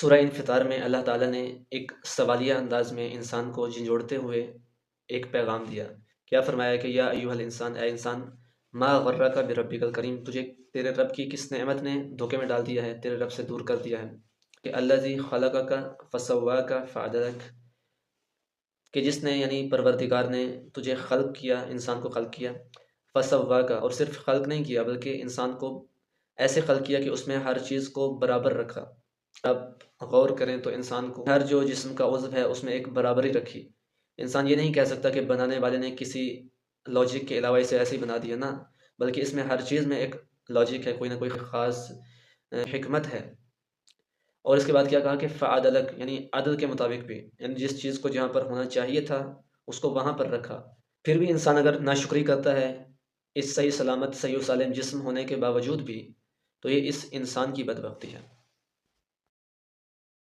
سورہ انفطار میں اللہ تعالیٰ نے ایک سوالیہ انداز میں انسان کو جھنجھوڑتے ہوئے ایک پیغام دیا۔ کیا فرمایا کہ یا ایھا الانسان، اے انسان، ما غرک بربک الکریم، تجھے تیرے رب کی کس نعمت نے دھوکے میں ڈال دیا ہے، تیرے رب سے دور کر دیا ہے، کہ الذی خلقک فسواک فعدلک، کہ جس نے یعنی پروردگار نے تجھے خلق کیا، انسان کو خلق کیا، فسواک، اور صرف خلق نہیں کیا بلکہ انسان کو ایسے خلق کیا کہ اس میں ہر چیز کو برابر رکھا۔ اب غور کریں تو انسان کو ہر جو جسم کا عضو ہے اس میں ایک برابری رکھی۔ انسان یہ نہیں کہہ سکتا کہ بنانے والے نے کسی لاجک کے علاوہ اسے ایسے ہی بنا دیا نا، بلکہ اس میں ہر چیز میں ایک لاجک ہے، کوئی نہ کوئی خاص حکمت ہے۔ اور اس کے بعد کیا کہا کہ فعدلک، یعنی عدل کے مطابق بھی، یعنی جس چیز کو جہاں پر ہونا چاہیے تھا اس کو وہاں پر رکھا۔ پھر بھی انسان اگر ناشکری کرتا ہے اس صحیح سلامت صحیح و سالم جسم ہونے کے باوجود بھی، تو یہ اس انسان کی بدبختی ہے۔